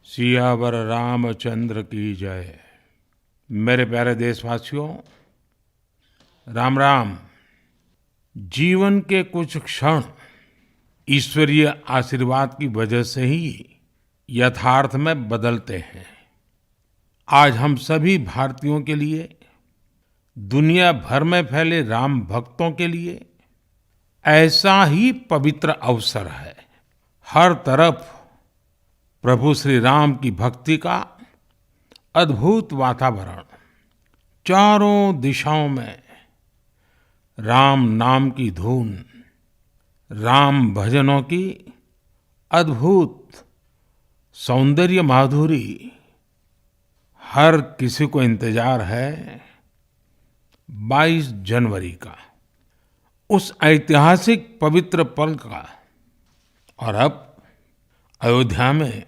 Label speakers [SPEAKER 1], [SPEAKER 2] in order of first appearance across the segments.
[SPEAKER 1] सियावर रामचंद्र की जय। मेरे प्यारे देशवासियों, राम राम। जीवन के कुछ क्षण ईश्वरीय आशीर्वाद की वजह से ही यथार्थ में बदलते हैं। आज हम सभी भारतीयों के लिए, दुनिया भर में फैले राम भक्तों के लिए ऐसा ही पवित्र अवसर है। हर तरफ प्रभु श्री राम की भक्ति का अद्भुत वातावरण, चारों दिशाओं में राम नाम की धुन, राम भजनों की अद्भुत सौंदर्य माधुरी। हर किसी को इंतजार है 22 जनवरी का, उस ऐतिहासिक पवित्र पल का। और अब अयोध्या में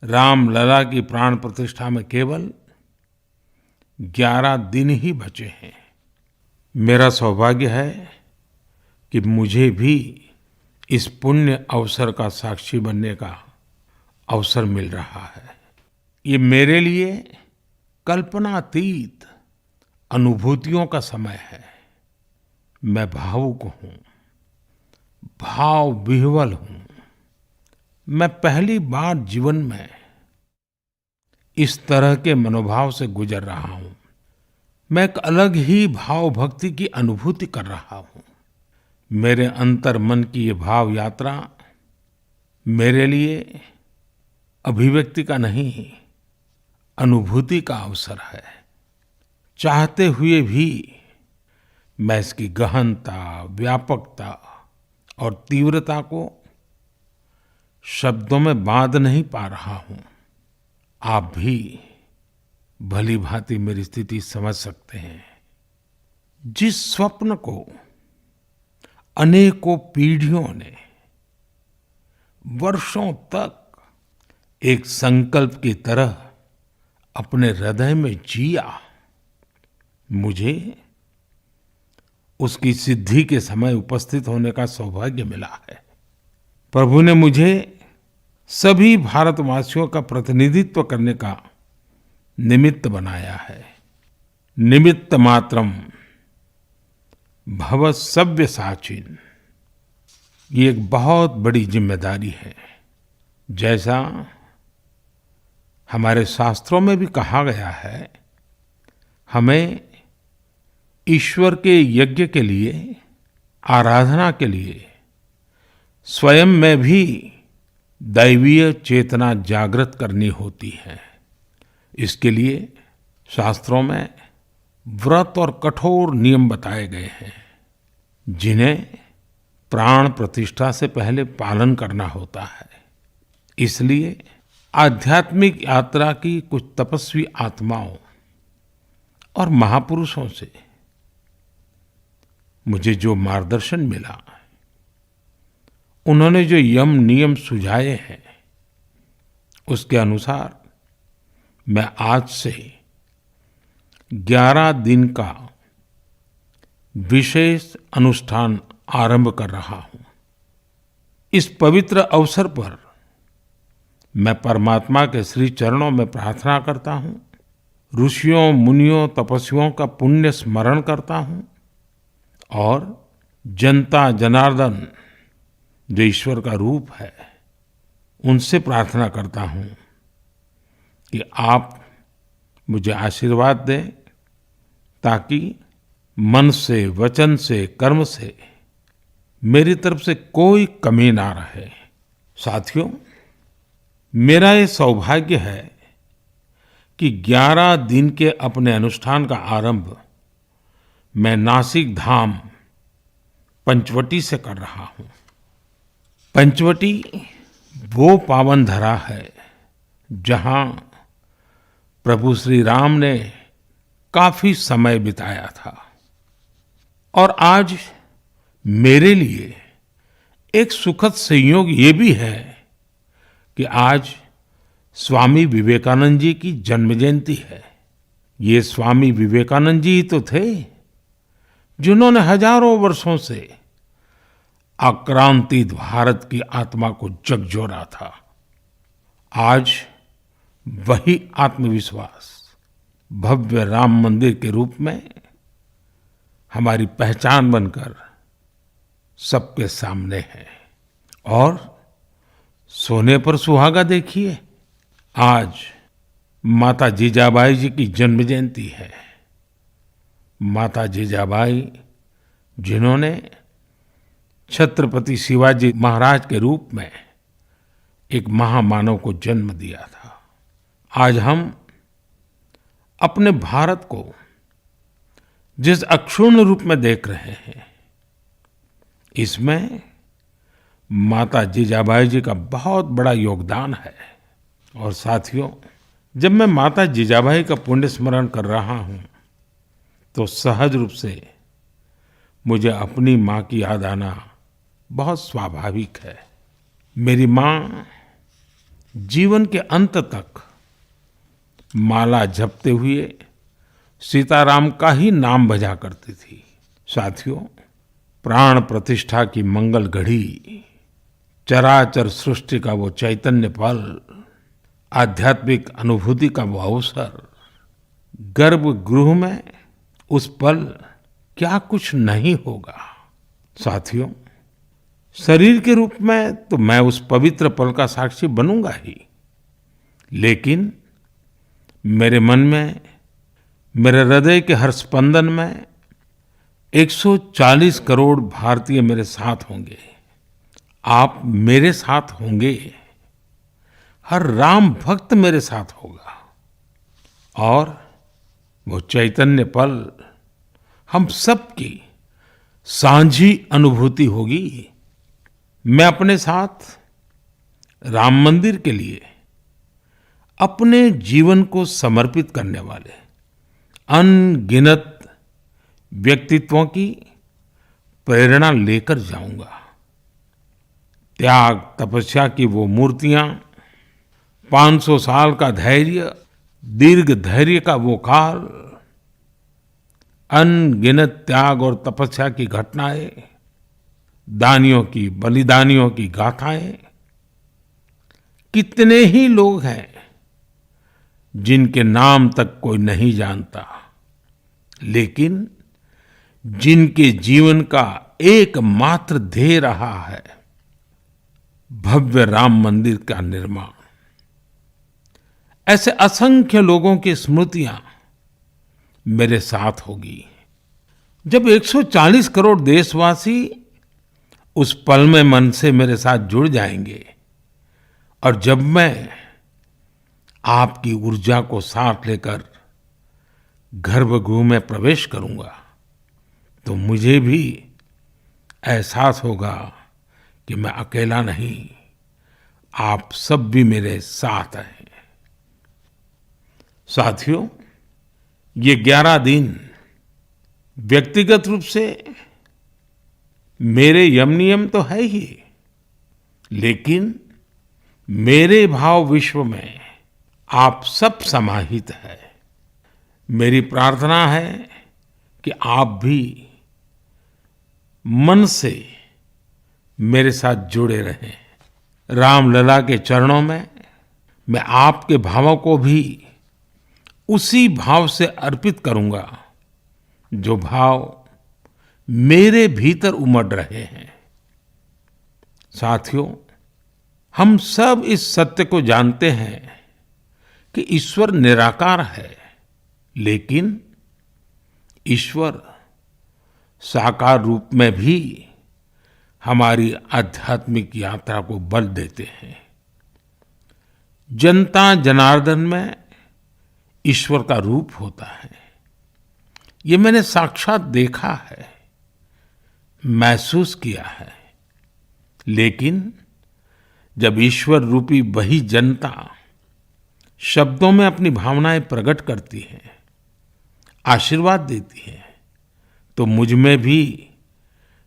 [SPEAKER 1] रामलला की प्राण प्रतिष्ठा में केवल 11 दिन ही बचे हैं। मेरा सौभाग्य है कि मुझे भी इस पुण्य अवसर का साक्षी बनने का अवसर मिल रहा है। ये मेरे लिए कल्पनातीत अनुभूतियों का समय है। मैं भावुक हूँ, भाव विह्वल हूँ। मैं पहली बार जीवन में इस तरह के मनोभाव से गुजर रहा हूँ। मैं एक अलग ही भाव भक्ति की अनुभूति कर रहा हूँ। मेरे अंतर मन की ये भाव यात्रा मेरे लिए अभिव्यक्ति का नहीं, अनुभूति का अवसर है। चाहते हुए भी मैं इसकी गहनता, व्यापकता और तीव्रता को शब्दों में बांध नहीं पा रहा हूँ। आप भी भली भांति मेरी स्थिति समझ सकते हैं। जिस स्वप्न को अनेकों पीढ़ियों ने वर्षों तक एक संकल्प की तरह अपने हृदय में जिया, मुझे उसकी सिद्धि के समय उपस्थित होने का सौभाग्य मिला है। प्रभु ने मुझे सभी भारतवासियों का प्रतिनिधित्व करने का निमित्त बनाया है। निमित्त मात्रम भव सव्यसाचिन। ये एक बहुत बड़ी जिम्मेदारी है। जैसा हमारे शास्त्रों में भी कहा गया है, हमें ईश्वर के यज्ञ के लिए, आराधना के लिए स्वयं में भी दैवीय चेतना जागृत करनी होती है। इसके लिए शास्त्रों में व्रत और कठोर नियम बताए गए हैं, जिन्हें प्राण प्रतिष्ठा से पहले पालन करना होता है। इसलिए आध्यात्मिक यात्रा की कुछ तपस्वी आत्माओं और महापुरुषों से मुझे जो मार्गदर्शन मिला, उन्होंने जो यम नियम सुझाए हैं, उसके अनुसार मैं आज से 11 दिन का विशेष अनुष्ठान आरंभ कर रहा हूँ। इस पवित्र अवसर पर मैं परमात्मा के श्री चरणों में प्रार्थना करता हूँ, ऋषियों, मुनियों, तपस्वियों का पुण्य स्मरण करता हूँ और जनता जनार्दन, जो ईश्वर का रूप है, उनसे प्रार्थना करता हूँ कि आप मुझे आशीर्वाद दें, ताकि मन से, वचन से, कर्म से मेरी तरफ से कोई कमी ना रहे। साथियों, मेरा ये सौभाग्य है कि 11 दिन के अपने अनुष्ठान का आरंभ मैं नासिक धाम पंचवटी से कर रहा हूँ। पंचवटी वो पावन धरा है जहाँ प्रभु श्री राम ने काफी समय बिताया था। और आज मेरे लिए एक सुखद संयोग ये भी है कि आज स्वामी विवेकानंद जी की जन्म जयंती है। ये स्वामी विवेकानंद जी ही तो थे जिन्होंने हजारों वर्षों से आक्रांतित भारत की आत्मा को झकझोरा था। आज वही आत्मविश्वास भव्य राम मंदिर के रूप में हमारी पहचान बनकर सबके सामने है। और सोने पर सुहागा देखिए, आज माता जीजाबाई जी की जन्म जयंती है। माता जीजाबाई जिन्होंने छत्रपति शिवाजी महाराज के रूप में एक महामानव को जन्म दिया था। आज हम अपने भारत को जिस अक्षुण्ण रूप में देख रहे हैं, इसमें माता जीजाबाई जी का बहुत बड़ा योगदान है। और साथियों, जब मैं माता जीजाबाई का पुण्य स्मरण कर रहा हूँ तो सहज रूप से मुझे अपनी माँ की याद आना बहुत स्वाभाविक है। मेरी माँ जीवन के अंत तक माला जपते हुए सीताराम का ही नाम भजा करती थी। साथियों, प्राण प्रतिष्ठा की मंगल घड़ी, चराचर सृष्टि का वो चैतन्य पल, आध्यात्मिक अनुभूति का वो अवसर, गर्भगृह में उस पल क्या कुछ नहीं होगा। साथियों, शरीर के रूप में तो मैं उस पवित्र पल का साक्षी बनूंगा ही, लेकिन मेरे मन में, मेरे हृदय के हर स्पंदन में 140 करोड़ भारतीय मेरे साथ होंगे। आप मेरे साथ होंगे, हर राम भक्त मेरे साथ होगा और वो चैतन्य पल हम सबकी साझी अनुभूति होगी। मैं अपने साथ राम मंदिर के लिए अपने जीवन को समर्पित करने वाले अनगिनत व्यक्तित्वों की प्रेरणा लेकर जाऊंगा। त्याग तपस्या की वो मूर्तियां, 500 साल का धैर्य, दीर्घ धैर्य का वो काल, अनगिनत त्याग और तपस्या की घटनाएं, दानियों की, बलिदानियों की गाथाएं, कितने ही लोग हैं जिनके नाम तक कोई नहीं जानता, लेकिन जिनके जीवन का एकमात्र ध्येय रहा है भव्य राम मंदिर का निर्माण। ऐसे असंख्य लोगों की स्मृतियां मेरे साथ होगी। जब 140 करोड़ देशवासी उस पल में मन से मेरे साथ जुड़ जाएंगे और जब मैं आपकी ऊर्जा को साथ लेकर गर्भगृह में प्रवेश करूंगा तो मुझे भी एहसास होगा कि मैं अकेला नहीं, आप सब भी मेरे साथ हैं। साथियों, ये 11 दिन व्यक्तिगत रूप से मेरे यम नियम तो है ही, लेकिन मेरे भाव विश्व में आप सब समाहित है। मेरी प्रार्थना है कि आप भी मन से मेरे साथ जुड़े रहें। रामलला के चरणों में मैं आपके भावों को भी उसी भाव से अर्पित करूंगा जो भाव मेरे भीतर उमड़ रहे हैं। साथियों, हम सब इस सत्य को जानते हैं कि ईश्वर निराकार है, लेकिन ईश्वर साकार रूप में भी हमारी आध्यात्मिक यात्रा को बल देते हैं। जनता जनार्दन में ईश्वर का रूप होता है, ये मैंने साक्षात देखा है, महसूस किया है। लेकिन जब ईश्वर रूपी वही जनता शब्दों में अपनी भावनाएं प्रकट करती है, आशीर्वाद देती है, तो मुझ में भी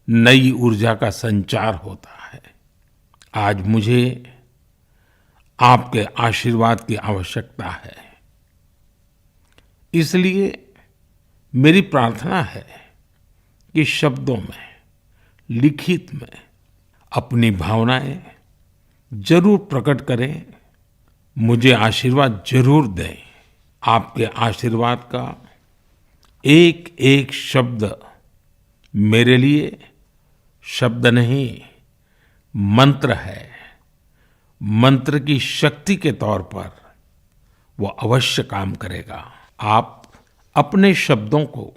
[SPEAKER 1] नई ऊर्जा का संचार होता है। आज मुझे आपके आशीर्वाद की आवश्यकता है, इसलिए मेरी प्रार्थना है कि शब्दों में, लिखित में अपनी भावनाएं जरूर प्रकट करें मुझे आशीर्वाद जरूर दें। आपके आशीर्वाद का एक एक शब्द मेरे लिए शब्द नहीं, मंत्र है। मंत्र की शक्ति के तौर पर वो अवश्य काम करेगा। आप अपने शब्दों को,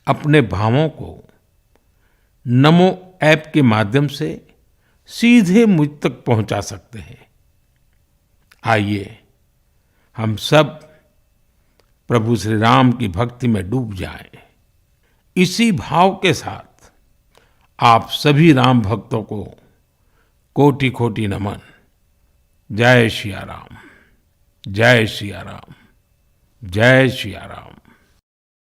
[SPEAKER 1] अपने भावों को नमो ऐप के माध्यम से सीधे मुझ तक पहुंचा सकते हैं। आइए हम सब प्रभु श्री राम की भक्ति में डूब जाएं। इसी भाव के साथ आप सभी राम भक्तों को कोटि कोटि नमन। जय सिया राम, जय सिया राम, जय सिया राम।